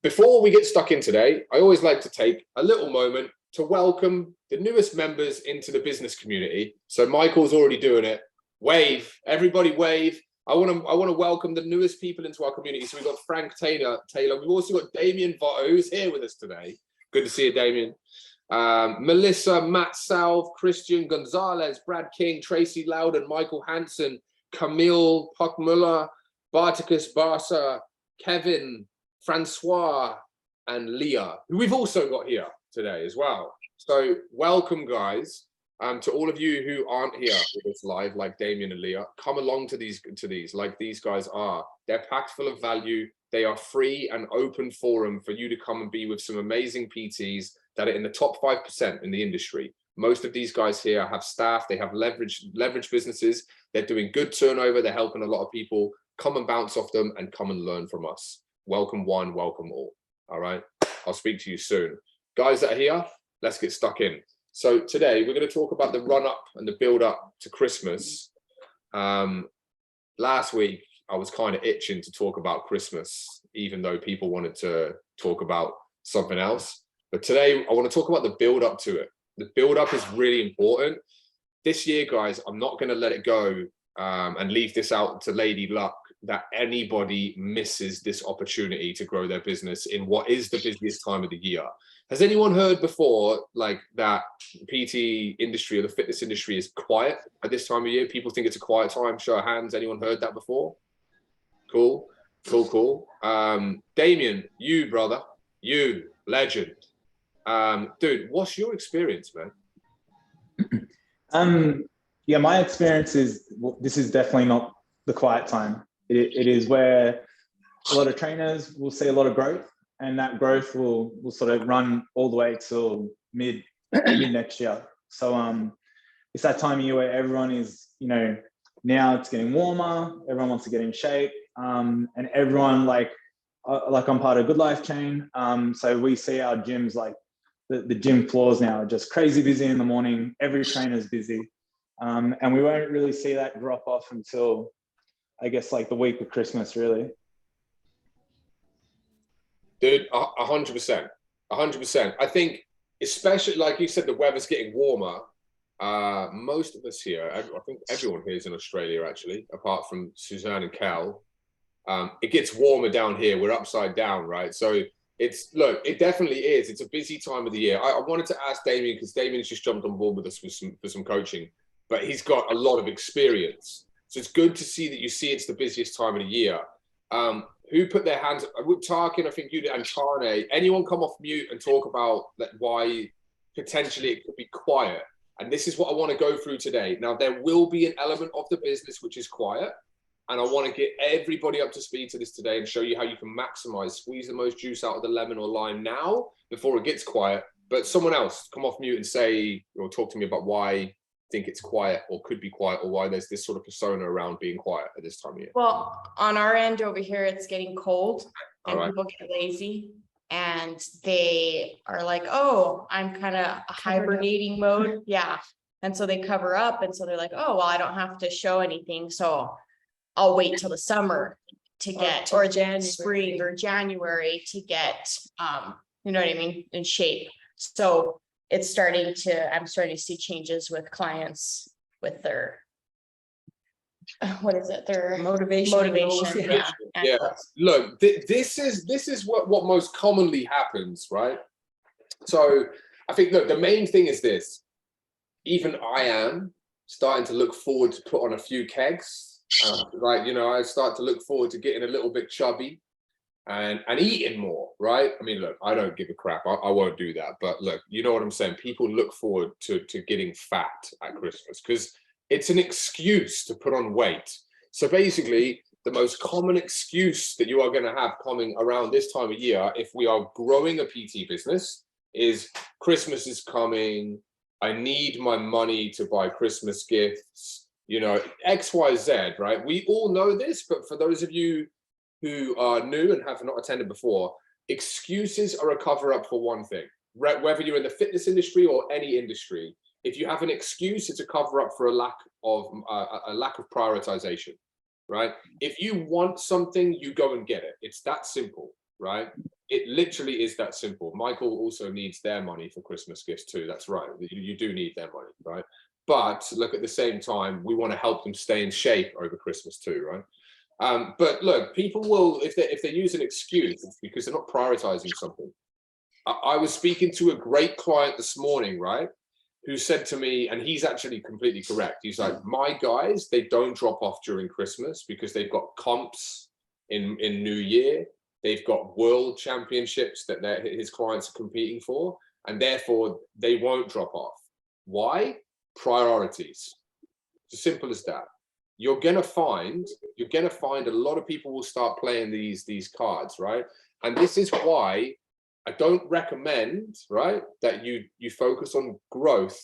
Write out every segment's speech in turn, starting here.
Before we get stuck in today, I always like to take a little moment to welcome the newest members into the business community. So Michael's already doing it. Wave, everybody wave. I want to welcome the newest people into our community. So we've got Frank Taylor. We've also got Damien Votto, who's here with us today. Good to see you, Damien. Melissa, Matt Salve, Christian Gonzalez, Brad King, Tracy Loudon, Michael Hansen, Camille Puckmuller, Barticus Barca, Kevin, Francois, and Leah, who we've also got here today as well. So welcome, guys. To all of you who aren't here with us live, like Damien and Leah, come along to these like these guys are. They're packed full of value. They are free and open forum for you to come and be with some amazing PTs that are in the top 5% in the industry. Most of these guys here have staff. They have leverage businesses. They're doing good turnover. They're helping a lot of people. Come and bounce off them and come and learn from us. Welcome one, welcome all. All right. I'll speak to you soon. Guys that are here, let's get stuck in. So today we're going to talk about the run up and the build up to Christmas. Last week, I was kind of itching to talk about Christmas, even though people wanted to talk about something else. But today I want to talk about the build up to it. The build up is really important. This year, guys, I'm not going to let it go and leave this out to Lady Luck that anybody misses this opportunity to grow their business in what is the busiest time of the year. Has anyone heard before, like, that PT industry or the fitness industry is quiet at this time of year? People think it's a quiet time. Show of hands. Anyone heard that before? Cool. Damien, you, brother, you, legend. Dude, what's your experience, man? Yeah, my experience is, this is definitely not the quiet time. It is where a lot of trainers will see a lot of growth, and that growth will sort of run all the way till mid next year. So it's that time of year where everyone is, now it's getting warmer, everyone wants to get in shape, and everyone, like I'm part of Good Life chain. So we see our gyms, like the gym floors now are just crazy busy in the morning. Every trainer's busy. And we won't really see that drop off until, I guess, like the week of Christmas, really. Dude, 100%. I think, especially like you said, the weather's getting warmer. Most of us here, I think everyone here is in Australia, actually, apart from Suzanne and Cal. It gets warmer down here. We're upside down, right? So it definitely is. It's a busy time of the year. I wanted to ask Damien, because Damien's just jumped on board with us for some coaching, but he's got a lot of experience. So it's good to see that you see it's the busiest time of the year. Who put their hands up? Tarkin, I think you did, and Charney. Anyone come off mute and talk about why potentially it could be quiet? And this is what I want to go through today. Now, there will be an element of the business which is quiet, and I want to get everybody up to speed to this today and show you how you can maximize, squeeze the most juice out of the lemon or lime now before it gets quiet. But someone else come off mute and say, or talk to me about why think it's quiet or could be quiet, or why there's this sort of persona around being quiet at this time of year. Well, on our end over here, it's getting cold and people get lazy and they are like, oh, I'm kind of hibernating mode. Yeah. And so they cover up. And so they're like, oh, well, I don't have to show anything. So I'll wait till the summer to get, or spring or January to get, you know what I mean, in shape. So I'm starting to see changes with clients with their, their motivation. Yeah. Look, this is what most commonly happens, right? So I think, look, the main thing is this. Even I am starting to look forward to put on a few kegs. I start to look forward to getting a little bit chubby. And eating more, right? I mean, look, I don't give a crap. I won't do that. But look, you know what I'm saying? People look forward to getting fat at Christmas because it's an excuse to put on weight. So basically, the most common excuse that you are going to have coming around this time of year, if we are growing a PT business, is Christmas is coming. I need my money to buy Christmas gifts, X, Y, Z, right? We all know this, but for those of you who are new and have not attended before, excuses are a cover-up for one thing. Whether you're in the fitness industry or any industry, if you have an excuse, it's a cover-up for a lack of prioritization, right? If you want something, you go and get it. It's that simple, right? It literally is that simple. Michael also needs their money for Christmas gifts too. That's right. You do need their money, right? But look, at the same time, we want to help them stay in shape over Christmas too, right? But look, people will, if they use an excuse, it's because they're not prioritizing something. I was speaking to a great client this morning, right? Who said to me, and he's actually completely correct. He's like, my guys, they don't drop off during Christmas because they've got comps in New Year. They've got world championships that his clients are competing for, and therefore they won't drop off. Why? Priorities. It's as simple as that. You're gonna find a lot of people will start playing these cards, right? And this is why I don't recommend, right, that you focus on growth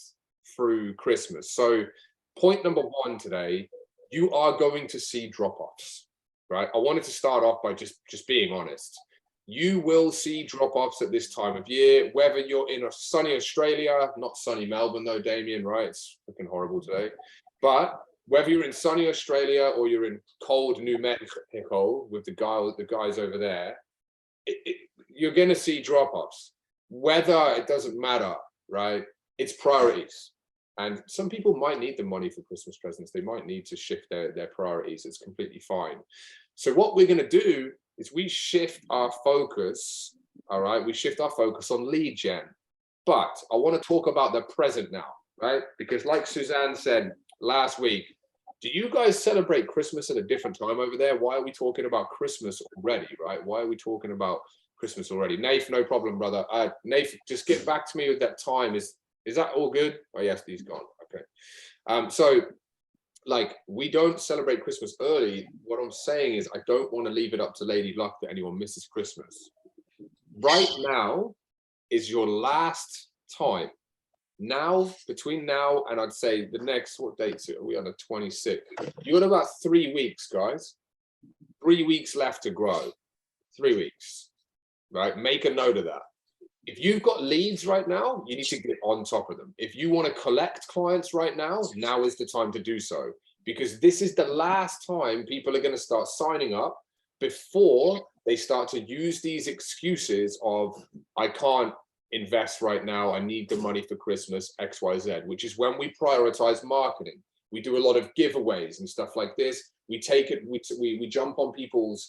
through Christmas. So point number one today, you are going to see drop-offs, right? I wanted to start off by just being honest. You will see drop-offs at this time of year, whether you're in a sunny Australia, not sunny Melbourne though, Damien, right? It's freaking horrible today. But whether you're in sunny Australia or you're in cold New Mexico with the guys over there, you're going to see drop-offs. Whether, it doesn't matter, right? It's priorities. And some people might need the money for Christmas presents. They might need to shift their priorities. It's completely fine. So what we're going to do is we shift our focus, all right? We shift our focus on lead gen. But I want to talk about the present now, right? Because like Suzanne said last week, do you guys celebrate Christmas at a different time over there? Why are we talking about Christmas already, right? Why are we talking about Christmas already? Nath, no problem, brother. Nath, just get back to me with that time. Is that all good? Oh, yes, he's gone. Okay. So, like, we don't celebrate Christmas early. What I'm saying is I don't want to leave it up to Lady Luck that anyone misses Christmas. Right now is your last time. Now, between now and I'd say the next, what dates are we on, the 26th? You got about 3 weeks, guys. 3 weeks left to grow. 3 weeks, right? Make a note of that. If you've got leads right now, you need to get on top of them. If you want to collect clients right now, now is the time to do so, because this is the last time people are going to start signing up before they start to use these excuses of, I can't invest right now, I need the money for Christmas, XYZ, which is when we prioritize marketing. We do a lot of giveaways and stuff like this. We take it, we jump on people's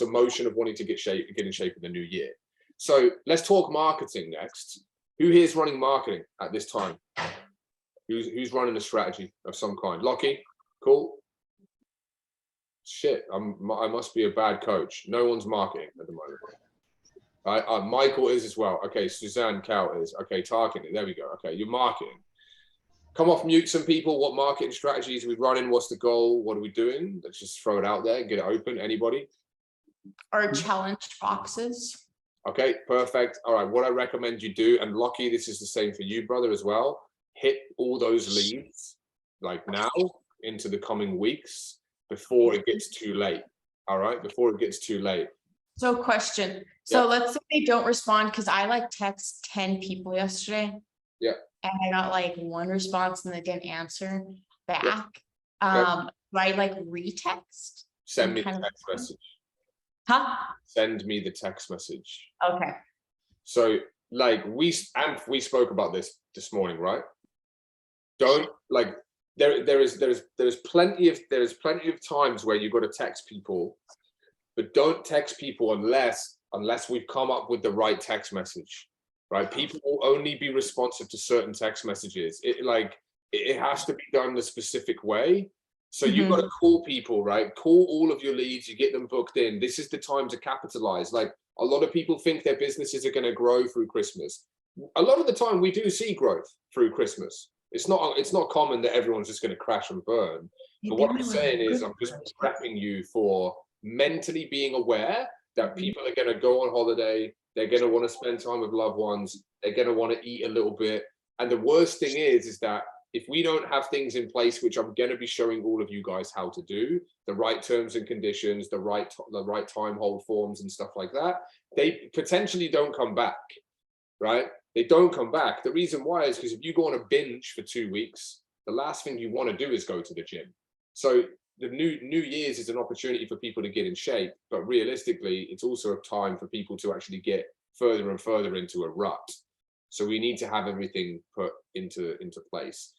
emotion of wanting to get in shape in the new year. So let's talk marketing next. Who here is running marketing at this time? Who's running a strategy of some kind? Lockie, cool. Shit, I must be a bad coach. No one's marketing at the moment. Michael is as well. Okay, Suzanne Cow is. Okay, targeting. There we go. Okay, you're marketing. Come off mute, some people. What marketing strategies are we running? What's the goal? What are we doing? Let's just throw it out there. Get it open. Anybody? Or challenge boxes. Okay, perfect. All right, what I recommend you do, and Lockie, this is the same for you, brother, as well. Hit all those leads, like now, into the coming weeks, before it gets too late. All right, before it gets too late. So question. So let's say they don't respond, because I like text 10 people yesterday. Yeah. And I got like one response and they didn't answer back. Yeah. Okay. Do I like retext? Send me the text message. Huh? Send me the text message. Okay. So like we spoke about this morning, right? Don't like there's plenty of times where you've got to text people, but don't text people unless we've come up with the right text message, right? People will only be responsive to certain text messages. It has to be done the specific way. So you've got to call people, right? Call all of your leads, you get them booked in. This is the time to capitalize. Like, a lot of people think their businesses are going to grow through Christmas. A lot of the time we do see growth through Christmas. It's not common that everyone's just going to crash and burn. But what I'm saying is I'm just prepping you for mentally being aware that people are going to go on holiday. They're going to want to spend time with loved ones. They're going to want to eat a little bit. And the worst thing is that if we don't have things in place, which I'm going to be showing all of you guys how to do, the right terms and conditions, the right time hold forms and stuff like that, they potentially don't come back, right? They don't come back. The reason why is because if you go on a binge for 2 weeks, the last thing you want to do is go to the gym. So the New Year's is an opportunity for people to get in shape, but realistically, it's also a time for people to actually get further and further into a rut. So we need to have everything put into place.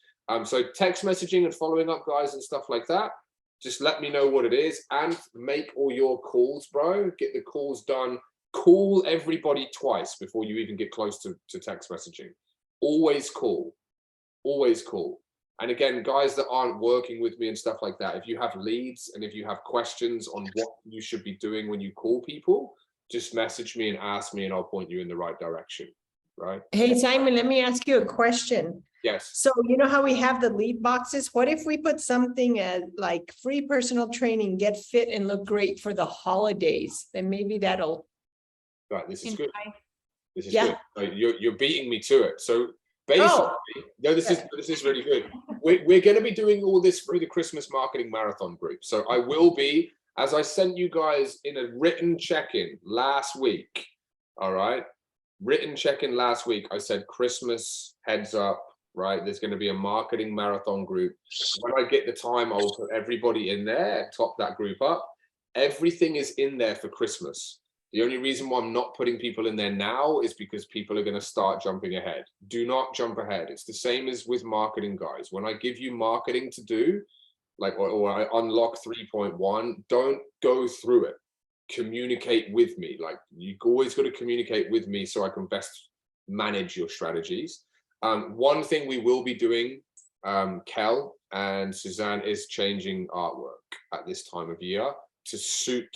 So text messaging and following up, guys, and stuff like that. Just let me know what it is, and make all your calls, bro. Get the calls done. Call everybody twice before you even get close to text messaging. Always call. Always call. And again, guys that aren't working with me and stuff like that, if you have leads and if you have questions on what you should be doing when you call people, just message me and ask me, and I'll point you in the right direction, right? Hey, Simon, let me ask you a question. Yes. So you know how we have the lead boxes? What if we put something as like free personal training, get fit and look great for the holidays? Then maybe that'll. Right, this is good. This is Yeah. good. You're beating me to it. So basically, Oh. no, this is really good. We're going to be doing all this through the Christmas Marketing Marathon group. So I will be, as I sent you guys in a written check-in last week. All right, written check-in last week. I said Christmas heads up. Right, there's going to be a marketing marathon group. When I get the time, I'll put everybody in there, top that group up. Everything is in there for Christmas. The only reason why I'm not putting people in there now is because people are going to start jumping ahead. Do not jump ahead. It's the same as with marketing, guys. When I give you marketing to do, like, or I unlock 3.1, don't go through it. Communicate with me. Like, you always got to communicate with me so I can best manage your strategies. One thing we will be doing, Kel and Suzanne, is changing artwork at this time of year to suit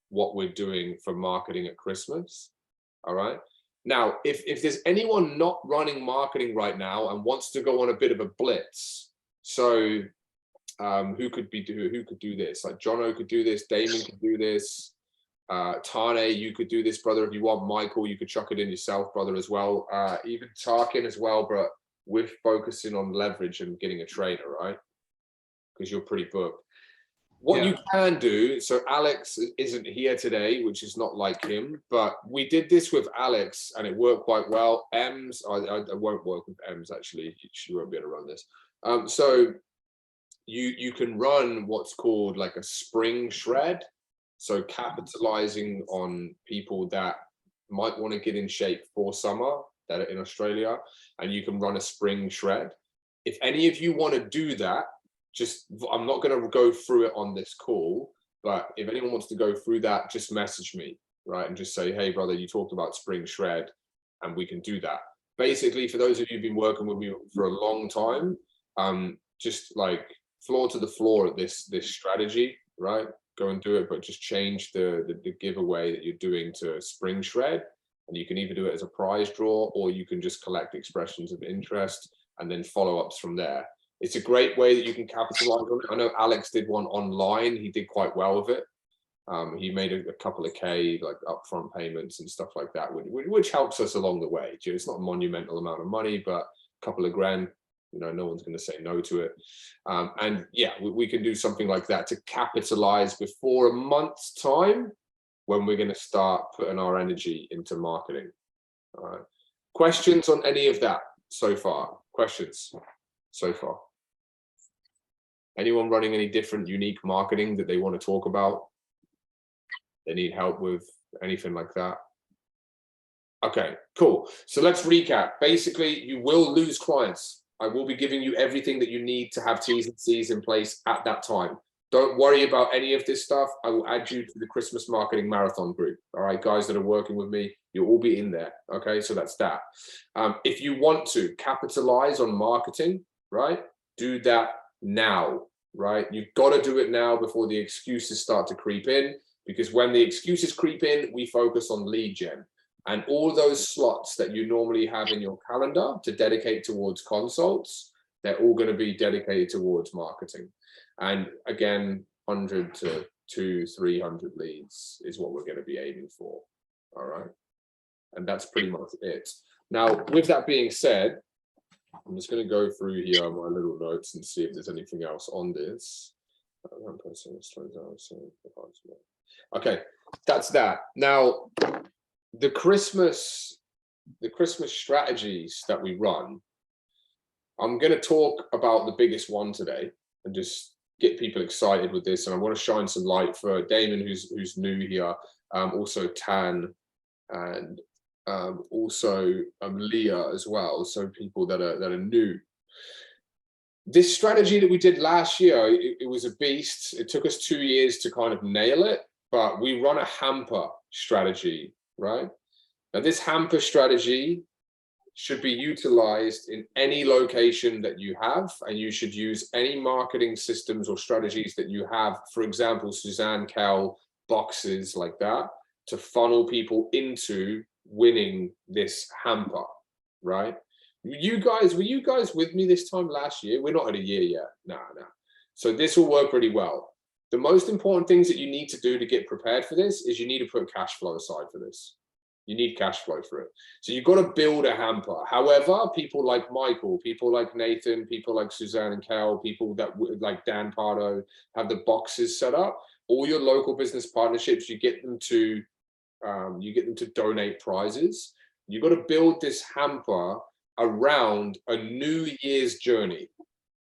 what we're doing for marketing at Christmas. All right. Now, if there's anyone not running marketing right now and wants to go on a bit of a blitz, so who could do this? Like Jono could do this, Damon could do this, Tane, you could do this, brother, if you want. Michael, you could chuck it in yourself, brother, as well. Even Tarkin as well, but we're focusing on leverage and getting a trainer, right? Because you're pretty booked. What you can do, so Alex isn't here today, which is not like him, but we did this with Alex and it worked quite well. Ems, I won't work with Ems actually, she won't be able to run this. So you can run what's called like a spring shred. So capitalizing on people that might want to get in shape for summer that are in Australia, and you can run a spring shred. If any of you want to do that, I'm not going to go through it on this call, but if anyone wants to go through that, just message me, right? And just say, hey, brother, you talked about spring shred and we can do that. Basically, for those of you who've been working with me for a long time, just like floor to the floor at this strategy, right? Go and do it, but just change the giveaway that you're doing to spring shred. And you can either do it as a prize draw, or you can just collect expressions of interest and then follow-ups from there. It's a great way that you can capitalize on it. I know Alex did one online. He did quite well with it. He made a couple of K, like upfront payments and stuff like that, which helps us along the way. It's not a monumental amount of money, but a couple of grand, you know, no one's going to say no to it. And yeah, we can do something like that to capitalize before a month's time when we're going to start putting our energy into marketing. All right. Questions on any of that so far? Questions so far? Anyone running any different unique marketing that they want to talk about? They need help with anything like that? Okay, cool. So let's recap. Basically, you will lose clients. I will be giving you everything that you need to have T's and C's in place at that time. Don't worry about any of this stuff. I will add you to the Christmas Marketing Marathon group. All right, guys that are working with me, you'll all be in there. Okay, so that's that. If you want to capitalize on marketing, right, do that now, right? You've got to do it now before the excuses start to creep in, because when the excuses creep in, we focus on lead gen. And all those slots that you normally have in your calendar to dedicate towards consults, they're all going to be dedicated towards marketing. And again, 100 to 300 leads is what we're going to be aiming for. All right. And that's pretty much it. Now, with that being said, I'm just going to go through here my little notes and see if there's anything else on this. Okay, that's that. Now, the Christmas strategies that we run, I'm going to talk about the biggest one today and just get people excited with this, and I want to shine some light for Damon, who's new here, also Tan, and also Leah as well. So people that are new. This strategy that we did last year, it was a beast. It took us 2 years to kind of nail it, but we run a hamper strategy, right? Now, this hamper strategy should be utilized in any location that you have, and you should use any marketing systems or strategies that you have. For example, Suzanne, Cal, boxes like that, to funnel people into winning this hamper, right? Were you guys with me this time last year? We're not at a year yet. No. So this will work really well. The most important things that you need to do to get prepared for this is you need to put cash flow aside for this. You need cash flow for it. So you've got to build a hamper. However, people like Michael, people like Nathan, people like Suzanne and Cal, people that like Dan Pardo have the boxes set up. All your local business partnerships, you get them to donate prizes. You've got to build this hamper around a New Year's journey.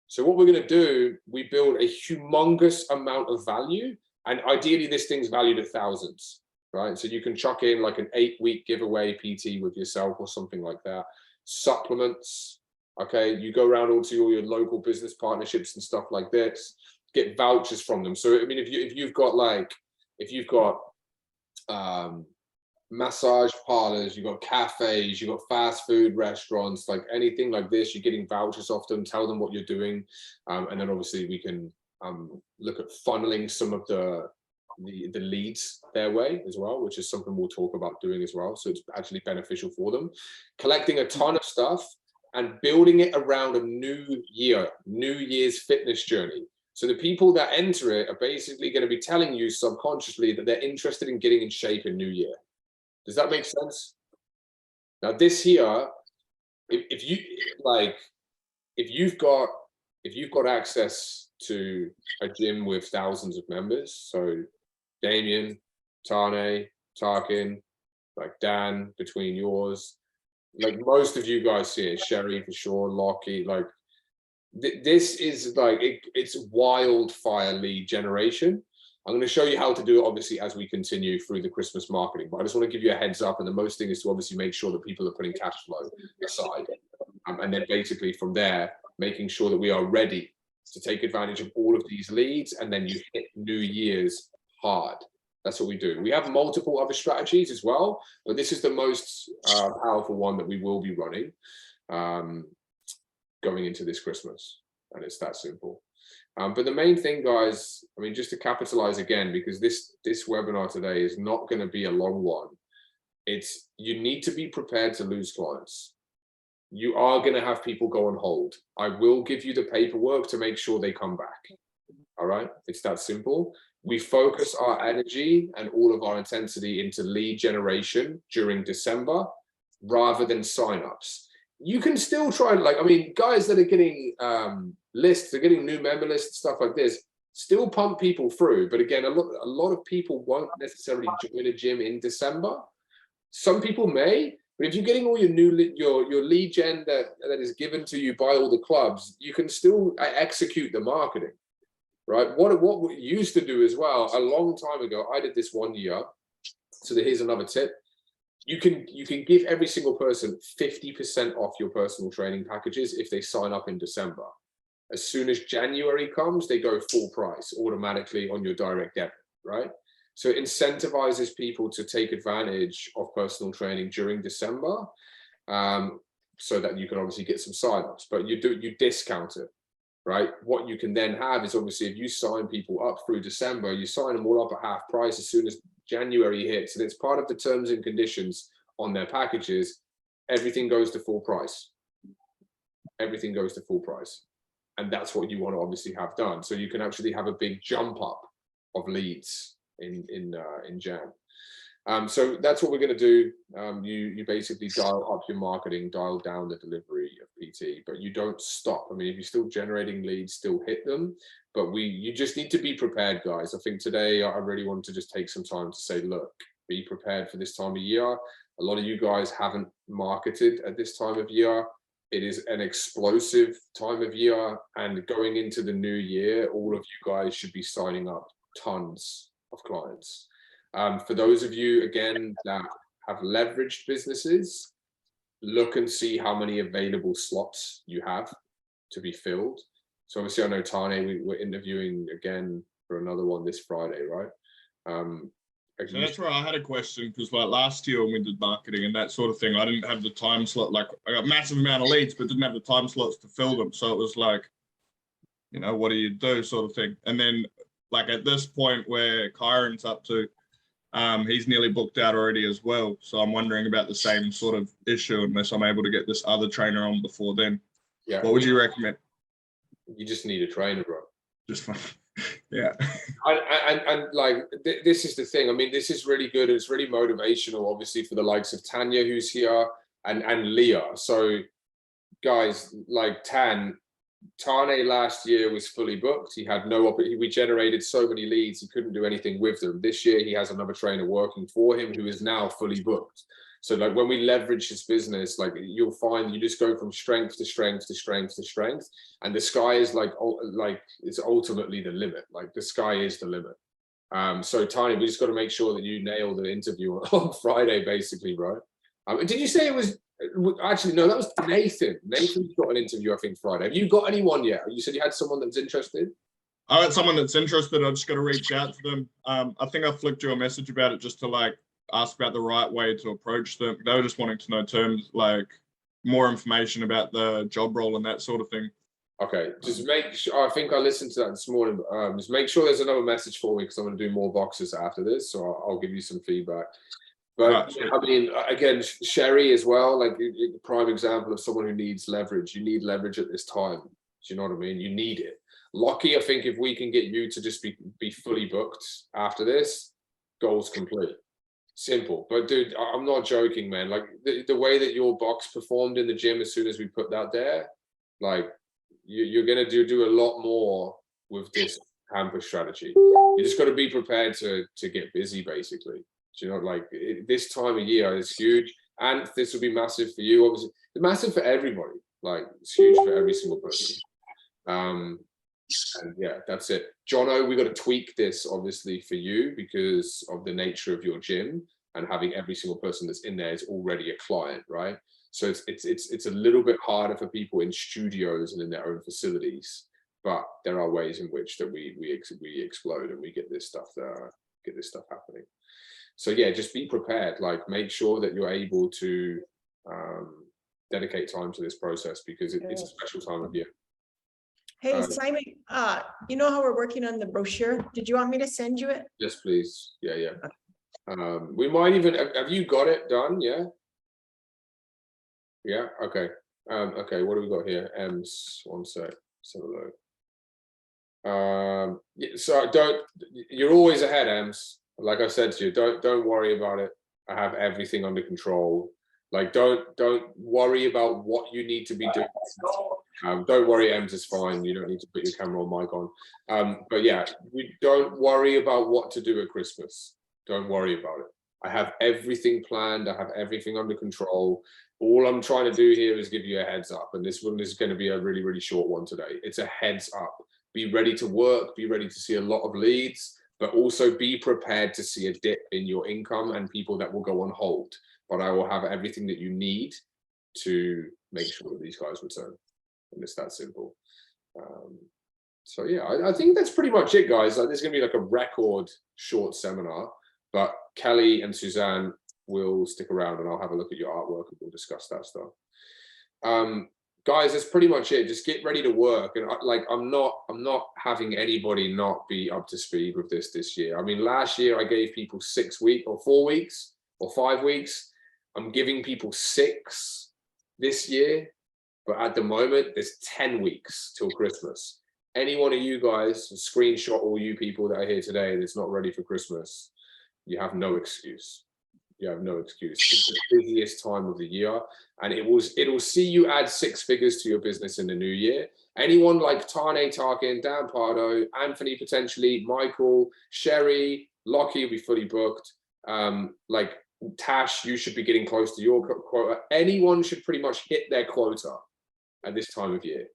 So what we're going to do, we build a humongous amount of value, and ideally this thing's valued at thousands, right? So you can chuck in like an 8-week giveaway PT with yourself or something like that. Supplements, okay? You go around all your local business partnerships and stuff like this, get vouchers from them. So I mean, if you've got massage parlors, you've got cafes, you've got fast food restaurants, like anything like this, you're getting vouchers off them. Tell them what you're doing, and then obviously we can look at funneling some of the leads their way as well, which is something we'll talk about doing as well. So it's actually beneficial for them. Collecting a ton of stuff and building it around a New Year's fitness journey. So the people that enter it are basically going to be telling you subconsciously that they're interested in getting in shape in New Year. Does that make sense? Now this here, if you've got access to a gym with thousands of members, so Damien, Tane, Tarkin, like Dan, between yours, like most of you guys see it, Sherry for sure, Lockie, like this is like it's wildfire lead generation. I'm going to show you how to do it, obviously, as we continue through the Christmas marketing. But I just want to give you a heads up. And the most thing is to obviously make sure that people are putting cash flow aside. And then basically from there, making sure that we are ready to take advantage of all of these leads. And then you hit New Year's hard. That's what we do. We have multiple other strategies as well, but this is the most powerful one that we will be running going into this Christmas. And it's that simple. But the main thing, guys, I mean, just to capitalize again, because this webinar today is not going to be a long one. It's you need to be prepared to lose clients. You are going to have people go on hold. I will give you the paperwork to make sure they come back. All right. It's that simple. We focus our energy and all of our intensity into lead generation during December rather than signups. You can still try, like, I mean, guys that are getting lists, they're getting new member lists, stuff like this, still pump people through. But again, a lot of people won't necessarily join a gym in December. Some people may, but if you're getting all your your lead gen that is given to you by all the clubs, you can still execute the marketing, right? What we used to do as well, a long time ago, I did this 1 year. So here's another tip. You can give every single person 50% off your personal training packages if they sign up in December. As soon as January comes, they go full price automatically on your direct debit, right? So it incentivizes people to take advantage of personal training during December, so that you can obviously get some signups, but you discount it, right? What you can then have is obviously if you sign people up through December, you sign them all up at half price as soon as January hits, and it's part of the terms and conditions on their packages. Everything goes to full price. Everything goes to full price. And that's what you want to obviously have done. So you can actually have a big jump up of leads in Jan. So that's what we're going to do. You basically dial up your marketing, dial down the delivery of PT, but you don't stop. I mean, if you're still generating leads, still hit them. But you just need to be prepared, guys. I think today I really want to just take some time to say, look, be prepared for this time of year. A lot of you guys haven't marketed at this time of year. It is an explosive time of year, and going into the new year, all of you guys should be signing up tons of clients. For those of you, again, that have leveraged businesses, look and see how many available slots you have to be filled. So obviously, I know Tane, we're interviewing again for another one this Friday, right? So that's where I had a question, because like last year when we did marketing and that sort of thing, I didn't have the time slot. Like I got massive amount of leads, but didn't have the time slots to fill them. So it was like, you know, what do you do, sort of thing. And then like at this point where Kyron's up to, he's nearly booked out already as well. So I'm wondering about the same sort of issue, unless I'm able to get this other trainer on before then. Yeah. What would you recommend? You just need a trainer, bro. Just yeah. And like this is the thing. I mean, this is really good. It's really motivational, obviously, for the likes of Tanya, who's here, and Leah. So guys, like Tane last year was fully booked. He had no we generated so many leads, he couldn't do anything with them. This year he has another trainer working for him who is now fully booked. So like when we leverage his business, like you'll find you just go from strength to strength to strength to strength, and the sky is like it's ultimately the limit. Like the sky is the limit. So Tiny, we just got to make sure that you nail the interview on Friday, basically, right? Did you say it was actually no? That was Nathan. Nathan's got an interview, I think, Friday. Have you got anyone yet? You said you had someone that was interested. I had someone that's interested. I just got to reach out to them. I think I flicked you a message about it just to like ask about the right way to approach them. They were just wanting to know terms, like more information about the job role and that sort of thing. Okay, just make sure. I think I listened to that this morning. Just make sure there's another message for me, because I'm going to do more boxes after this, so I'll give you some feedback. But right, I mean, again, Sherry as well, like a prime example of someone who needs leverage. You need leverage at this time. Do you know what I mean? You need it. Lockie, I think if we can get you to just be fully booked after this, goals complete. Simple. But dude, I'm not joking, man. Like the way that your box performed in the gym as soon as we put that there, like you're gonna do a lot more with this hamper strategy. You just got to be prepared to get busy, basically. Do you know, like this time of year is huge, and this will be massive for you. Obviously, it's massive for everybody. Like it's huge for every single person. And yeah, that's it. Jono, we got to tweak this obviously for you because of the nature of your gym, and having every single person that's in there is already a client, right? So it's a little bit harder for people in studios and in their own facilities, but there are ways in which that we explode and we get this stuff happening. So yeah, just be prepared. Like make sure that you're able to dedicate time to this process, because it's a special time of year. Hey, Simon, you know how we're working on the brochure? Did you want me to send you it? Yes, please. Yeah. We might even, have you got it done? Yeah. Yeah. Okay. Okay. What do we got here? M's. One sec. Let's have a look. So you're always ahead, M's. Like I said to you, don't worry about it. I have everything under control. Like don't worry about what you need to be doing. Don't worry, Ems is fine. You don't need to put your camera or mic on. But yeah, we don't worry about what to do at Christmas. Don't worry about it. I have everything planned. I have everything under control. All I'm trying to do here is give you a heads up. And this one is going to be a really, really short one today. It's a heads up. Be ready to work. Be ready to see a lot of leads, but also be prepared to see a dip in your income and people that will go on hold. But I will have everything that you need to make sure that these guys return. And it's that simple. So yeah, I think that's pretty much it, guys. Like, there's gonna be like a record short seminar, but Kelly and Suzanne will stick around and I'll have a look at your artwork and we'll discuss that stuff. Guys, that's pretty much it. Just get ready to work. And I'm not having anybody not be up to speed with this year. I mean, last year I gave people 6 weeks or 4 weeks or 5 weeks. I'm giving people 6 this year. But at the moment, there's 10 weeks till Christmas. Any one of you guys, screenshot all you people that are here today that's not ready for Christmas, you have no excuse. You have no excuse. It's the busiest time of the year, and it will see you add 6 figures to your business in the new year. Anyone like Tane Tarkin, Dan Pardo, Anthony potentially, Michael, Sherry, Lockie will be fully booked. Like Tash, you should be getting close to your quota. Anyone should pretty much hit their quota at this time of year.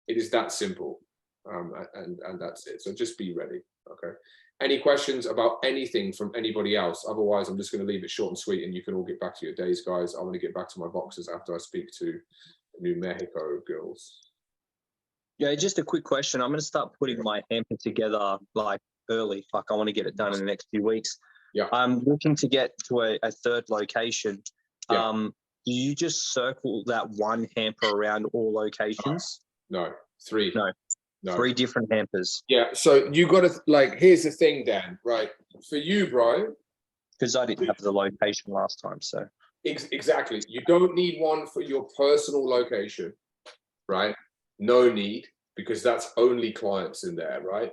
It is that simple. And that's it. So just be ready. Okay. Any questions about anything from anybody else? Otherwise, I'm just going to leave it short and sweet, and you can all get back to your days, guys. I want to get back to my boxes after I speak to the New Mexico girls. Yeah, just a quick question. I'm going to start putting my hamper together like early. Like I want to get it done in the next few weeks. Yeah. I'm looking to get to a third location. Yeah. Do you just circle that one hamper around all locations? No, three. No. 3 different hampers. Yeah. So you got to like. Here's the thing, Dan. Right. For you, bro. Because I didn't have the location last time, so. Exactly. You don't need one for your personal location, right? No need, because that's only clients in there, right?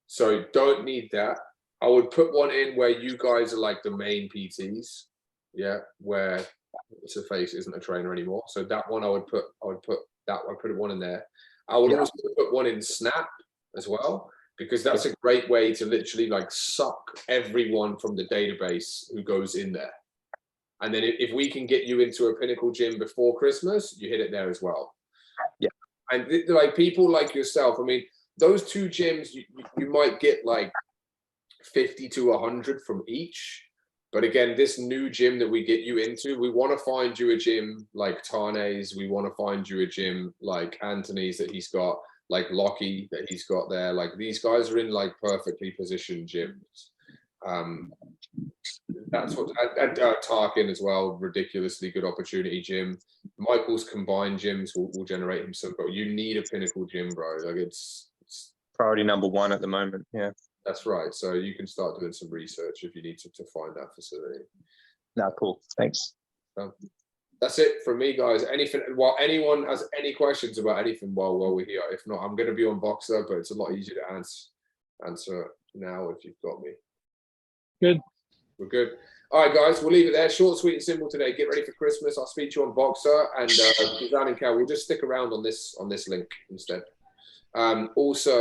So don't need that. I would put one in where you guys are like the main PTs, yeah, where what's her face isn't a trainer anymore. So that one I would put one in there. I would also put one in Snap as well, because that's a great way to literally like suck everyone from the database who goes in there. And then if we can get you into a Pinnacle gym before Christmas, you hit it there as well. Yeah. And like people like yourself, I mean, those 2 gyms, you might get like 50 to 100 from each. But again, this new gym that we get you into, we want to find you a gym like Tane's. We want to find you a gym like Anthony's that he's got, like Lockie that he's got there. Like these guys are in like perfectly positioned gyms. That's what, and Tarkin as well, ridiculously good opportunity gym. Michael's combined gyms will generate him some, but you need a Pinnacle gym, bro. Like it's priority number 1 at the moment. Yeah. That's right. So you can start doing some research if you need to find that facility. No, cool. Thanks. That's it from me, guys. Anything, while anyone has any questions about anything while we're here. If not, I'm going to be on Boxer, but it's a lot easier to answer now if you've got me. Good. We're good. All right, guys, we'll leave it there. Short, sweet, and simple today. Get ready for Christmas. I'll speak to you on Boxer, and Suzanne and Cal, we'll just stick around on this link instead. Also.